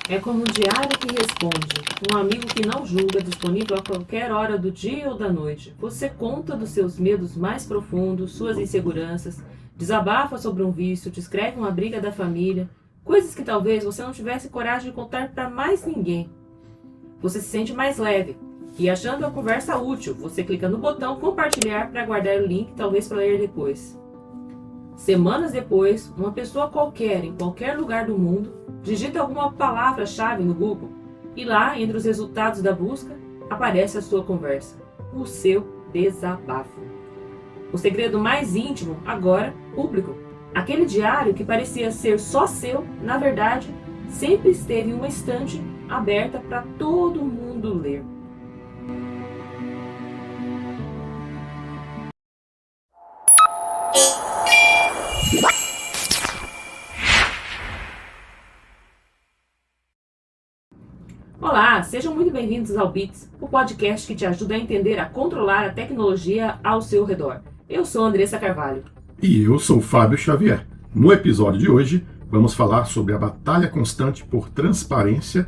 É como um diário que responde, um amigo que não julga, disponível a qualquer hora do dia ou da noite. Você conta dos seus medos mais profundos, suas inseguranças, desabafa sobre um vício, descreve uma briga da família, coisas que talvez você não tivesse coragem de contar para mais ninguém. Você se sente mais leve e, achando a conversa útil, você clica no botão compartilhar para guardar o link, talvez para ler depois. Semanas depois, uma pessoa qualquer, em qualquer lugar do mundo, digita alguma palavra-chave no Google e lá, entre os resultados da busca, aparece a sua conversa, o seu desabafo. O segredo mais íntimo, agora, público. Aquele diário que parecia ser só seu, na verdade, sempre esteve em uma estante aberta para todo mundo ler. Olá, sejam muito bem-vindos ao Bits, o podcast que te ajuda a entender a controlar a tecnologia ao seu redor. Eu sou Andressa Carvalho. E eu sou Fábio Xavier. No episódio de hoje, vamos falar sobre a batalha constante por transparência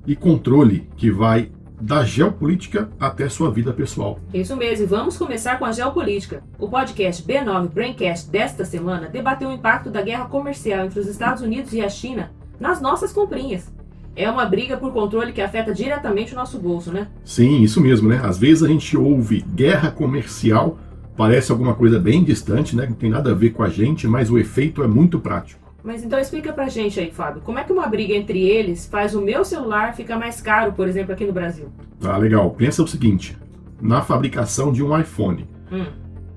e controle que vai da geopolítica até sua vida pessoal. Isso mesmo, e vamos começar com a geopolítica. O podcast B9 Braincast desta semana debateu o impacto da guerra comercial entre os Estados Unidos e a China nas nossas comprinhas. É uma briga por controle que afeta diretamente o nosso bolso, né? Sim, isso mesmo, né? Às vezes a gente ouve guerra comercial, parece alguma coisa bem distante, né? Não tem nada a ver com a gente, mas o efeito é muito prático. Mas então explica pra gente aí, Fábio, como é que uma briga entre eles faz o meu celular ficar mais caro, por exemplo, aqui no Brasil? Tá, legal. Pensa o seguinte, na fabricação de um iPhone,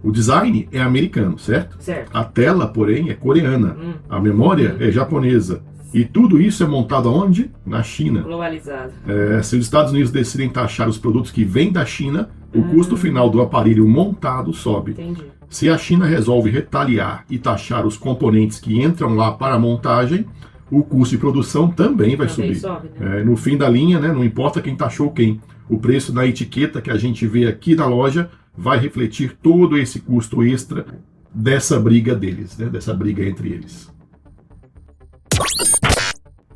o design é americano, certo? Certo. A tela, porém, é coreana. A memória é japonesa. E tudo isso é montado aonde? Na China. Globalizado. Se os Estados Unidos decidem taxar os produtos que vêm da China, o custo final do aparelho montado sobe. Entendi. Se a China resolve retaliar e taxar os componentes que entram lá para a montagem, o custo de produção também vai subir. Sobe, né? No fim da linha, né, não importa quem taxou quem. O preço na etiqueta que a gente vê aqui na loja vai refletir todo esse custo extra dessa briga deles, né, dessa briga entre eles.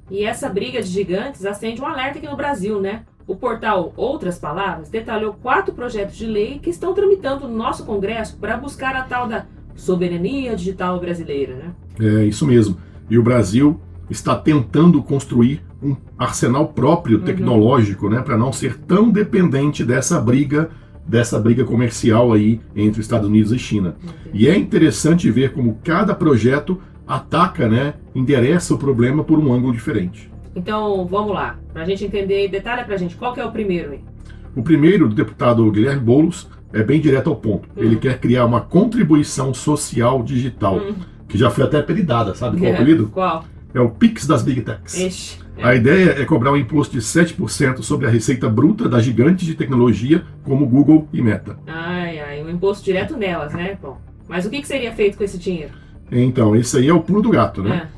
E essa briga de gigantes acende um alerta aqui no Brasil, né? O portal Outras Palavras detalhou 4 projetos de lei que estão tramitando no nosso Congresso para buscar a tal da soberania digital brasileira, né? É isso mesmo. E o Brasil está tentando construir um arsenal próprio tecnológico, né, para não ser tão dependente dessa briga comercial aí entre Estados Unidos e China. E é interessante ver como cada projeto ataca, né, endereça o problema por um ângulo diferente. Então, vamos lá. Pra gente entender, detalha pra gente, qual que é o primeiro aí? O primeiro, do deputado Guilherme Boulos, é bem direto ao ponto. Ele quer criar uma contribuição social digital, que já foi até apelidada, sabe qual é o apelido? Qual? É o Pix das Big Techs. Ixi, A ideia é cobrar um imposto de 7% sobre a receita bruta das gigantes de tecnologia, como Google e Meta. Um imposto direto nelas, né? Bom, mas o que seria feito com esse dinheiro? Então, esse aí é o pulo do gato, né?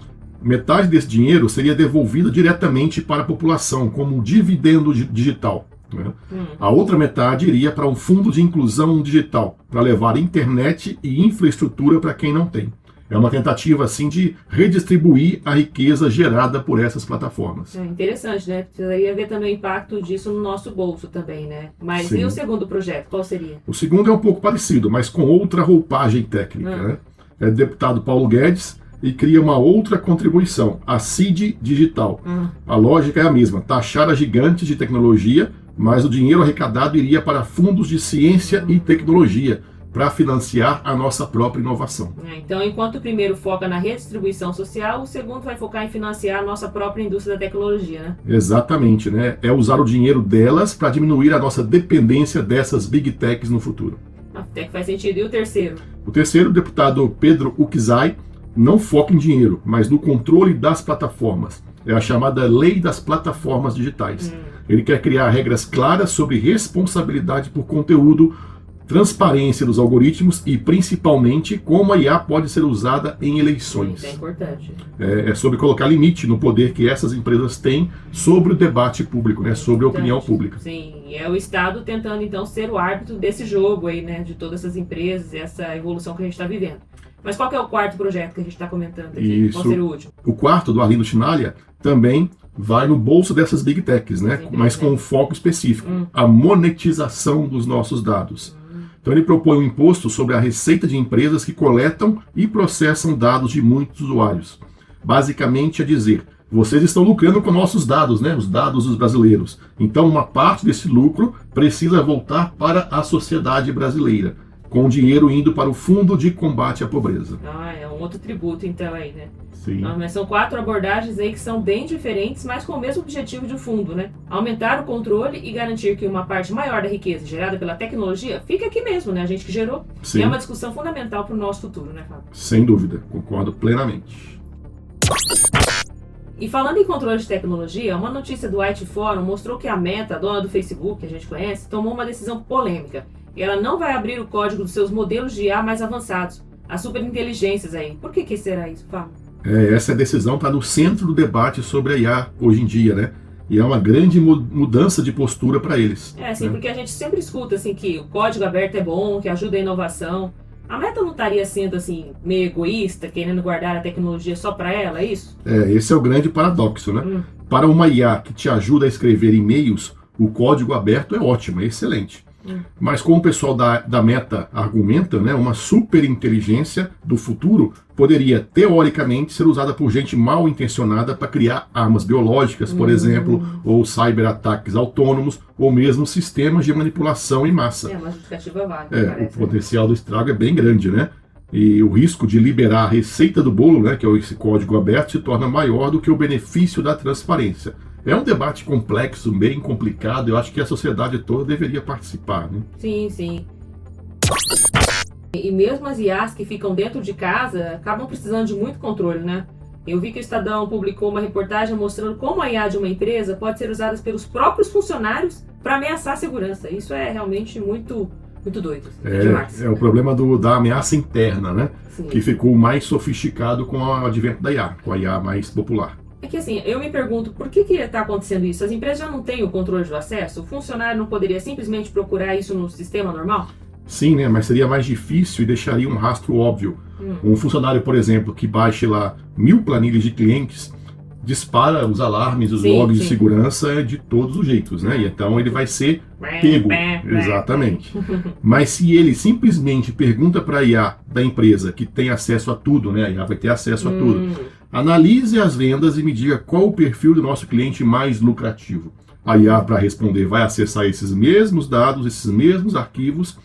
Metade desse dinheiro seria devolvido diretamente para a população, como um dividendo digital. Né? A outra metade iria para um fundo de inclusão digital, para levar internet e infraestrutura para quem não tem. É uma tentativa, assim, de redistribuir a riqueza gerada por essas plataformas. É interessante, né? Precisaria ver também o impacto disso no nosso bolso também, né? Mas Sim. E o segundo projeto, qual seria? O segundo é um pouco parecido, mas com outra roupagem técnica. Né? É do deputado Paulo Guedes e cria uma outra contribuição, a CID Digital. A lógica é a mesma, taxar as gigantes de tecnologia, mas o dinheiro arrecadado iria para fundos de ciência e tecnologia, para financiar a nossa própria inovação. Então, enquanto o primeiro foca na redistribuição social, o segundo vai focar em financiar a nossa própria indústria da tecnologia, né? Exatamente, né? É usar o dinheiro delas para diminuir a nossa dependência dessas big techs no futuro. Até que faz sentido. E o terceiro? O terceiro, o deputado Pedro Uczai, não foca em dinheiro, mas no controle das plataformas. É a chamada Lei das Plataformas Digitais. Ele quer criar regras claras sobre responsabilidade por conteúdo, transparência dos algoritmos e, principalmente, como a IA pode ser usada em eleições. Isso é importante. É sobre colocar limite no poder que essas empresas têm sobre o debate público, né, sobre a opinião pública. Sim, e é o Estado tentando, então, ser o árbitro desse jogo aí, né, de todas essas empresas, essa evolução que a gente está vivendo. Mas qual que é o quarto projeto que a gente está comentando aqui? Isso. Qual seria o último? O quarto, do Arlindo Chinalha, também vai no bolso dessas Big Techs, né? Mas com um foco específico, a monetização dos nossos dados. Então ele propõe um imposto sobre a receita de empresas que coletam e processam dados de muitos usuários. Basicamente é dizer, vocês estão lucrando com nossos dados, né? Os dados dos brasileiros. Então uma parte desse lucro precisa voltar para a sociedade brasileira, com o dinheiro indo para o Fundo de Combate à Pobreza. É um outro tributo então aí, né? Sim. Mas são 4 abordagens aí que são bem diferentes, mas com o mesmo objetivo de fundo, né? Aumentar o controle e garantir que uma parte maior da riqueza gerada pela tecnologia fique aqui mesmo, né? A gente que gerou. Sim. E é uma discussão fundamental para o nosso futuro, né, Fábio? Sem dúvida, concordo plenamente. E falando em controle de tecnologia, uma notícia do IT Forum mostrou que a Meta, a dona do Facebook, que a gente conhece, tomou uma decisão polêmica. E ela não vai abrir o código dos seus modelos de IA mais avançados, as superinteligências aí. Por que será isso, Fábio? Essa decisão está no centro do debate sobre a IA hoje em dia, né? E é uma grande mudança de postura para eles. Sim, né? Porque a gente sempre escuta assim, que o código aberto é bom, que ajuda a inovação. A Meta não estaria sendo assim, meio egoísta, querendo guardar a tecnologia só para ela, é isso? Esse é o grande paradoxo, né? Para uma IA que te ajuda a escrever e-mails, o código aberto é ótimo, é excelente. Mas como o pessoal da Meta argumenta, né, uma superinteligência do futuro poderia, teoricamente, ser usada por gente mal intencionada para criar armas biológicas, por exemplo, ou cyberataques autônomos, ou mesmo sistemas de manipulação em massa. Uma justificativa válida. O potencial do estrago é bem grande, né? E o risco de liberar a receita do bolo, né, que é esse código aberto, se torna maior do que o benefício da transparência. É um debate complexo, bem complicado, eu acho que a sociedade toda deveria participar, né? Sim. E mesmo as IAs que ficam dentro de casa acabam precisando de muito controle, né? Eu vi que o Estadão publicou uma reportagem mostrando como a IA de uma empresa pode ser usada pelos próprios funcionários para ameaçar a segurança. Isso é realmente muito doido. É o problema da ameaça interna, né? Sim. Que ficou mais sofisticado com o advento da IA, com a IA mais popular. É que assim, eu me pergunto, por que está acontecendo isso? As empresas já não têm o controle do acesso? O funcionário não poderia simplesmente procurar isso no sistema normal? Sim, né? Mas seria mais difícil e deixaria um rastro óbvio. Um funcionário, por exemplo, que baixe lá 1000 planilhas de clientes, dispara os alarmes, os logs de segurança de todos os jeitos, né? E então ele vai ser pego. Exatamente. Mas se ele simplesmente pergunta para a IA da empresa, que tem acesso a tudo, né? A IA vai ter acesso a tudo. Analise as vendas e me diga qual o perfil do nosso cliente mais lucrativo. A IA, para responder, vai acessar esses mesmos dados, esses mesmos arquivos,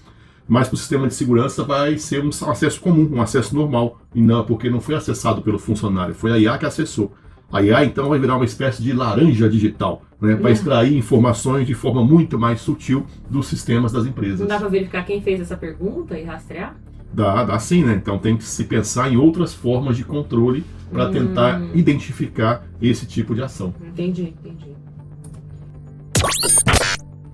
mas para o sistema de segurança vai ser um acesso comum, um acesso normal. E não, porque não foi acessado pelo funcionário, foi a IA que acessou. A IA, então, vai virar uma espécie de laranja digital, né, para extrair informações de forma muito mais sutil dos sistemas das empresas. Não dá para verificar quem fez essa pergunta e rastrear? Dá sim, né? Então tem que se pensar em outras formas de controle para tentar identificar esse tipo de ação. Entendi.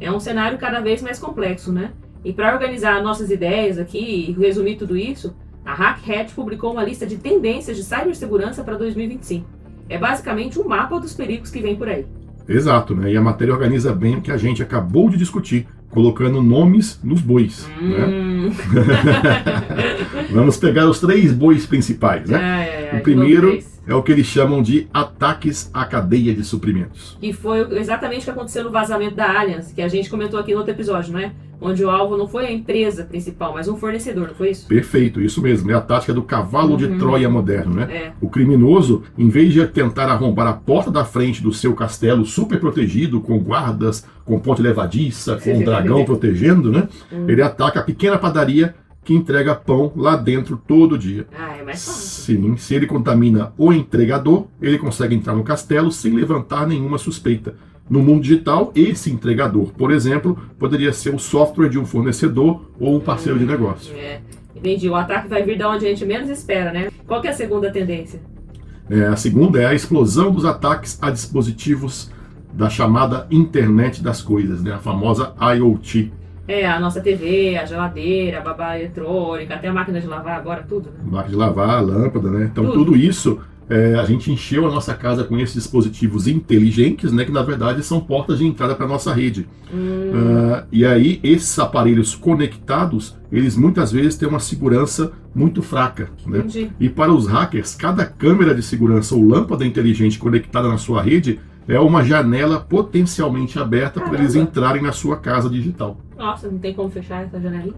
É um cenário cada vez mais complexo, né? E para organizar nossas ideias aqui e resumir tudo isso, a Hack Hat publicou uma lista de tendências de cibersegurança para 2025. É basicamente um mapa dos perigos que vem por aí. Exato, né? E a matéria organiza bem o que a gente acabou de discutir, colocando nomes nos bois. Né? Vamos pegar os 3 bois principais, né? O primeiro é o que eles chamam de ataques à cadeia de suprimentos. E foi exatamente o que aconteceu no vazamento da Allianz, que a gente comentou aqui no outro episódio, não é? Onde o alvo não foi a empresa principal, mas um fornecedor, não foi isso? Perfeito, isso mesmo. É a tática do cavalo de Troia moderno, né? O criminoso, em vez de tentar arrombar a porta da frente do seu castelo super protegido, com guardas, com ponte levadiça, com um dragão protegendo, né? Ele ataca a pequena padaria que entrega pão lá dentro todo dia. É mais fácil. Sim, se ele contamina o entregador, ele consegue entrar no castelo sem levantar nenhuma suspeita. No mundo digital, esse entregador, por exemplo, poderia ser o software de um fornecedor ou um parceiro de negócio. Entendi. O ataque vai vir de onde a gente menos espera, né? Qual que é a segunda tendência? A segunda é a explosão dos ataques a dispositivos da chamada internet das coisas, né? A famosa IoT. A nossa TV, a geladeira, a babá eletrônica, até a máquina de lavar agora, tudo, né? Máquina de lavar, a lâmpada, né? Então tudo isso... a gente encheu a nossa casa com esses dispositivos inteligentes, né, que na verdade são portas de entrada para a nossa rede. E aí, esses aparelhos conectados, eles muitas vezes têm uma segurança muito fraca. Né? E para os hackers, cada câmera de segurança ou lâmpada inteligente conectada na sua rede é uma janela potencialmente aberta para eles entrarem na sua casa digital. Nossa, não tem como fechar essa janelinha?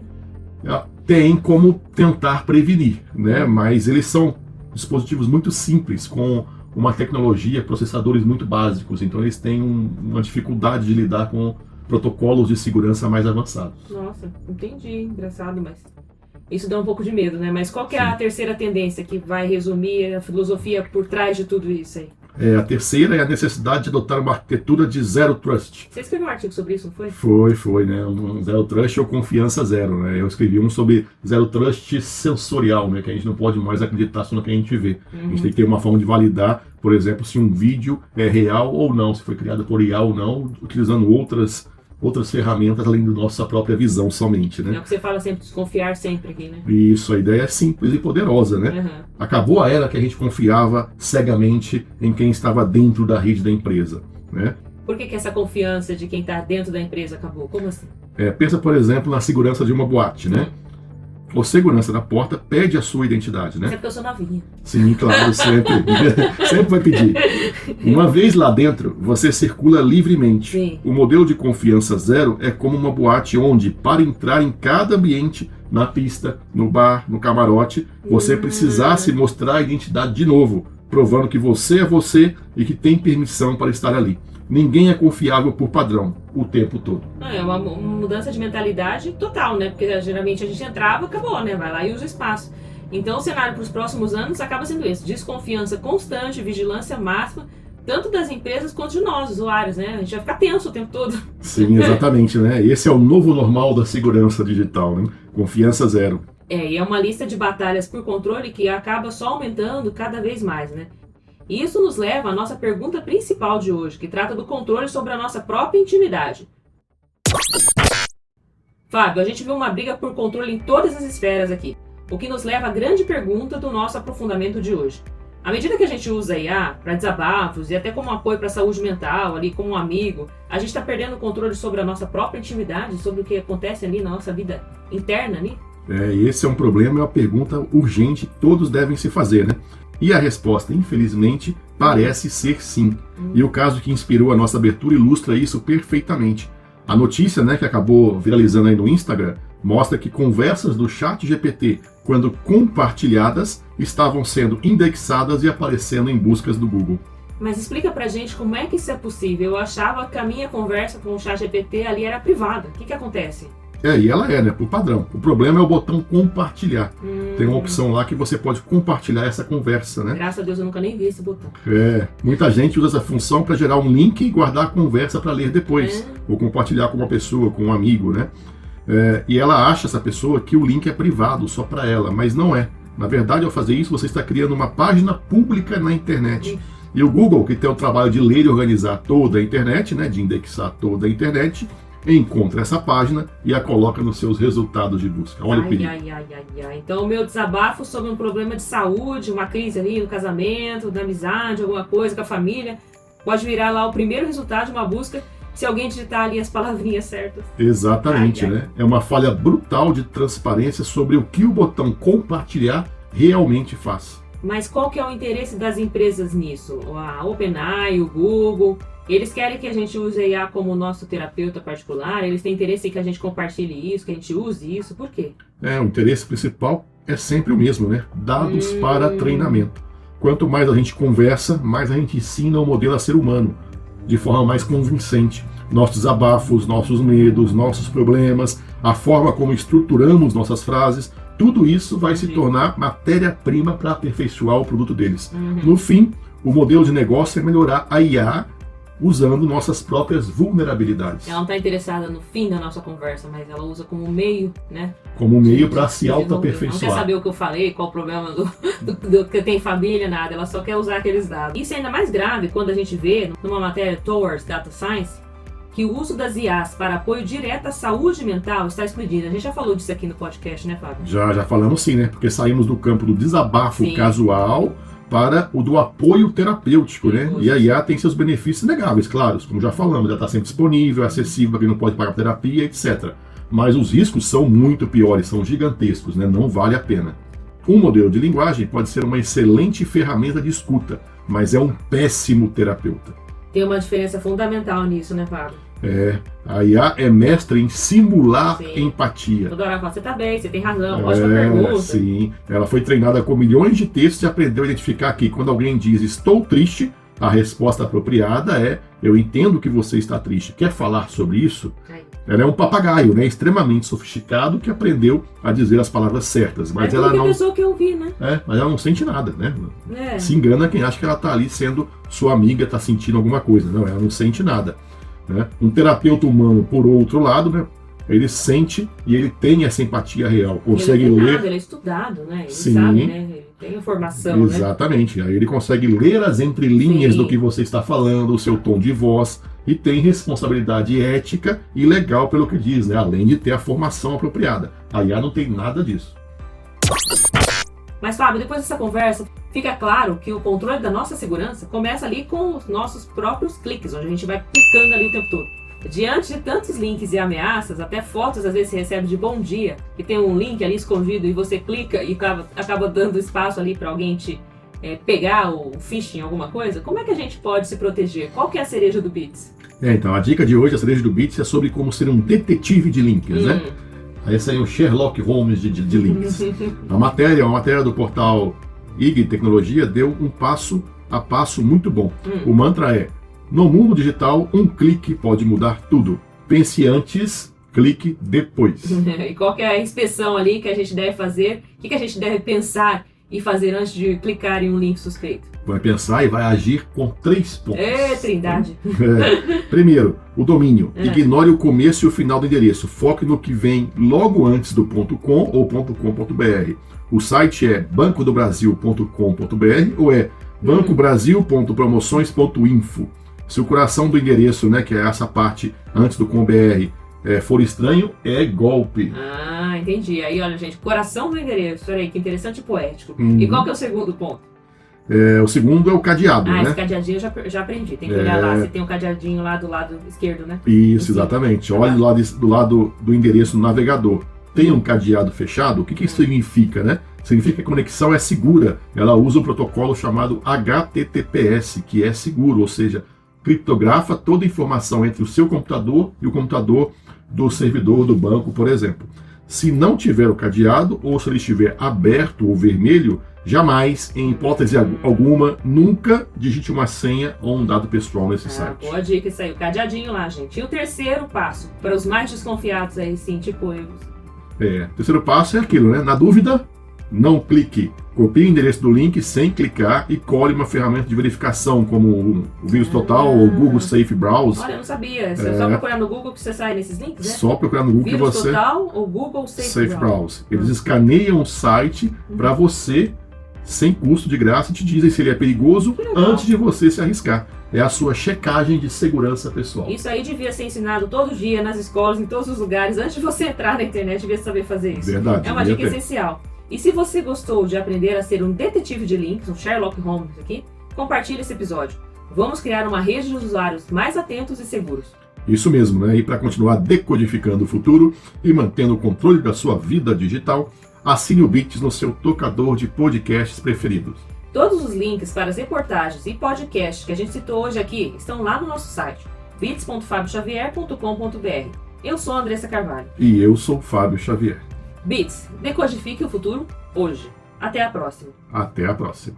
Tem como tentar prevenir, né? Mas eles são dispositivos muito simples, com uma tecnologia, processadores muito básicos, então eles têm uma dificuldade de lidar com protocolos de segurança mais avançados. Nossa, entendi, engraçado, mas isso dá um pouco de medo, né? Mas qual que é a terceira tendência que vai resumir a filosofia por trás de tudo isso aí? A terceira é a necessidade de adotar uma arquitetura de Zero Trust. Você escreveu um artigo sobre isso, não foi? Foi, né? Um Zero Trust ou confiança zero, né? Eu escrevi um sobre Zero Trust sensorial, né? Que a gente não pode mais acreditar só no que a gente vê. A gente tem que ter uma forma de validar, por exemplo, se um vídeo é real ou não, se foi criado por IA ou não, utilizando outras ferramentas além da nossa própria visão somente, né? É o que você fala sempre, desconfiar sempre aqui, né? Isso, a ideia é simples e poderosa, né? Acabou a era que a gente confiava cegamente em quem estava dentro da rede da empresa, né? Por que essa confiança de quem está dentro da empresa acabou? Como assim? Pensa, por exemplo, na segurança de uma boate, né? O segurança da porta pede a sua identidade, né? Sempre que eu sou novinha. Sim, claro, sempre. Sempre vai pedir. Uma vez lá dentro, você circula livremente. Sim. O modelo de confiança zero é como uma boate onde, para entrar em cada ambiente, na pista, no bar, no camarote, você precisasse mostrar a identidade de novo, provando que você é você e que tem permissão para estar ali. Ninguém é confiável por padrão, o tempo todo. É uma mudança de mentalidade total, né? Porque geralmente a gente entrava, acabou, né? Vai lá e usa o espaço. Então o cenário para os próximos anos acaba sendo esse: desconfiança constante, vigilância máxima, tanto das empresas quanto de nós, usuários, né? A gente vai ficar tenso o tempo todo. Sim, exatamente, né? Esse é o novo normal da segurança digital, né? Confiança zero. E é uma lista de batalhas por controle que acaba só aumentando cada vez mais, né? E isso nos leva à nossa pergunta principal de hoje, que trata do controle sobre a nossa própria intimidade. Fábio, a gente viu uma briga por controle em todas as esferas aqui, o que nos leva à grande pergunta do nosso aprofundamento de hoje. À medida que a gente usa a IA para desabafos e até como apoio para a saúde mental, ali como um amigo, a gente está perdendo o controle sobre a nossa própria intimidade, sobre o que acontece ali na nossa vida interna, né? Esse é um problema, é uma pergunta urgente que todos devem se fazer, né? E a resposta, infelizmente, parece ser sim. E o caso que inspirou a nossa abertura ilustra isso perfeitamente. A notícia, né, que acabou viralizando aí no Instagram, mostra que conversas do ChatGPT, quando compartilhadas, estavam sendo indexadas e aparecendo em buscas do Google. Mas explica pra gente como é que isso é possível. Eu achava que a minha conversa com o ChatGPT ali era privada. O que acontece? E ela né, por padrão. O problema é o botão compartilhar. Tem uma opção lá que você pode compartilhar essa conversa, né? Graças a Deus eu nunca nem vi esse botão. Muita gente usa essa função para gerar um link e guardar a conversa para ler depois. Ou compartilhar com uma pessoa, com um amigo, né? E ela acha, essa pessoa, que o link é privado, só para ela, mas não é. Na verdade, ao fazer isso, você está criando uma página pública na internet. E o Google, que tem o trabalho de ler e organizar toda a internet, né, de indexar toda a internet, encontra essa página e a coloca nos seus resultados de busca. Olha o perigo. Então o meu desabafo sobre um problema de saúde, uma crise ali no casamento, na amizade, alguma coisa com a família, pode virar lá o primeiro resultado de uma busca se alguém digitar ali as palavrinhas certas. Exatamente, né? É uma falha brutal de transparência sobre o que o botão compartilhar realmente faz. Mas qual que é o interesse das empresas nisso? A OpenAI, o Google, eles querem que a gente use a IA como nosso terapeuta particular? Eles têm interesse em que a gente compartilhe isso, que a gente use isso? Por quê? O interesse principal é sempre o mesmo, né? Dados para treinamento. Quanto mais a gente conversa, mais a gente ensina o modelo a ser humano, de forma mais convincente. Nossos desabafos, nossos medos, nossos problemas, a forma como estruturamos nossas frases, tudo isso vai se tornar matéria-prima para aperfeiçoar o produto deles. No fim, o modelo de negócio é melhorar a IA usando nossas próprias vulnerabilidades. Ela não está interessada no fim da nossa conversa, mas ela usa como meio, né? Como meio para se auto-aperfeiçoar. Não quer saber o que eu falei, qual o problema do que tem família, nada. Ela só quer usar aqueles dados. Isso é ainda mais grave quando a gente vê, numa matéria Towards Data Science, que o uso das IAs para apoio direto à saúde mental está explodindo. A gente já falou disso aqui no podcast, né, Fábio? Já falamos sim, né? Porque saímos do campo do desabafo casual para o do apoio terapêutico, né? E a IA tem seus benefícios inegáveis, claro, como já falamos, já está sempre disponível, acessível para quem não pode pagar terapia, etc. Mas os riscos são muito piores, são gigantescos, né? Não vale a pena. Um modelo de linguagem pode ser uma excelente ferramenta de escuta, mas é um péssimo terapeuta. Tem uma diferença fundamental nisso, né, Fábio? A IA é mestra em simular Sim. empatia. Toda hora fala, você tá bem, você tem razão, ótima pergunta. Sim, ela foi treinada com milhões de textos e aprendeu a identificar que quando alguém diz estou triste, a resposta apropriada é eu entendo que você está triste. Quer falar sobre isso? Ela é um papagaio, né, extremamente sofisticado que aprendeu a dizer as palavras certas. Mas ela não. Pessoa que eu vi, né? Mas ela não sente nada, né? Se engana quem acha que ela está ali sendo sua amiga, está sentindo alguma coisa. Não, ela não sente nada. Né? Um terapeuta humano, por outro lado, né, ele sente e ele tem essa empatia real, consegue ler. Ele é estudado, né? Ele Sim. sabe, né? Ele tem informação. Exatamente. Aí ele consegue ler as entrelinhas do que você está falando, o seu tom de voz, e tem responsabilidade ética e legal pelo que diz, né? Além de ter a formação apropriada. A IA não tem nada disso. Mas, Fábio, depois dessa conversa, fica claro que o controle da nossa segurança começa ali com os nossos próprios cliques, onde a gente vai clicando ali o tempo todo. Diante de tantos links e ameaças, até fotos às vezes você recebe de bom dia, que tem um link ali escondido e você clica e acaba dando espaço ali para alguém te pegar o phishing, alguma coisa. Como é que a gente pode se proteger? Qual que é a cereja do Bits? Então, a dica de hoje, a cereja do Bits, é sobre como ser um detetive de links, né? Esse aí é o Sherlock Holmes de links. Uma matéria do portal IG Tecnologia deu um passo a passo muito bom. O mantra é: no mundo digital, um clique pode mudar tudo. Pense antes, clique depois. E qual que é a inspeção ali que a gente deve fazer? O que a gente deve pensar e fazer antes de clicar em um link suspeito? Vai pensar e vai agir com 3 pontos. Trindade. Primeiro, o domínio. Ignore o começo e o final do endereço. Foque no que vem logo antes do .com ou .com.br. O site é bancodobrasil.com.br ou é bancobrasil.promoções.info. Se o coração do endereço, né, que é essa parte antes do .com.br, for estranho, é golpe. Entendi. Aí, olha, gente, coração do endereço. Olha aí, que interessante e poético. E qual que é o segundo ponto? O segundo é o cadeado, né? Esse cadeadinho eu já aprendi. Tem que olhar lá, se tem um cadeadinho lá do lado esquerdo, né? Isso, exatamente. Olhe do lado do endereço no navegador. Tem um cadeado fechado? O que isso significa, né? Significa que a conexão é segura. Ela usa um protocolo chamado HTTPS, que é seguro, ou seja, criptografa toda a informação entre o seu computador e o computador do servidor do banco, por exemplo. Se não tiver o cadeado, ou se ele estiver aberto ou vermelho, jamais, em hipótese alguma, nunca digite uma senha ou um dado pessoal nesse site. Boa dica isso aí, o cadeadinho lá, gente. E o terceiro passo, para os mais desconfiados aí, sim, tipo eu. O terceiro passo é aquilo, né? Na dúvida, não clique. Copie o endereço do link sem clicar e colhe uma ferramenta de verificação, como o Vírus Total ou o Google Safe Browse. Olha, eu não sabia. Só procurar no Google que você sai nesses links, né? Só procurar no Google Vírus que você... Total ou Google Safe Browse. Eles escaneiam o site para você, sem custo, de graça, e te dizem se ele é perigoso antes de você se arriscar. É a sua checagem de segurança pessoal. Isso aí devia ser ensinado todo dia nas escolas, em todos os lugares. Antes de você entrar na internet, devia saber fazer isso. Verdade. É uma dica essencial. E se você gostou de aprender a ser um detetive de links, um Sherlock Holmes aqui, compartilhe esse episódio. Vamos criar uma rede de usuários mais atentos e seguros. Isso mesmo, né? E para continuar decodificando o futuro e mantendo o controle da sua vida digital, assine o Bits no seu tocador de podcasts preferidos. Todos os links para as reportagens e podcasts que a gente citou hoje aqui estão lá no nosso site, bits.fabioxavier.com.br. Eu sou a Andressa Carvalho. E eu sou Fábio Xavier. Bits, decodifique o futuro hoje. Até a próxima. Até a próxima.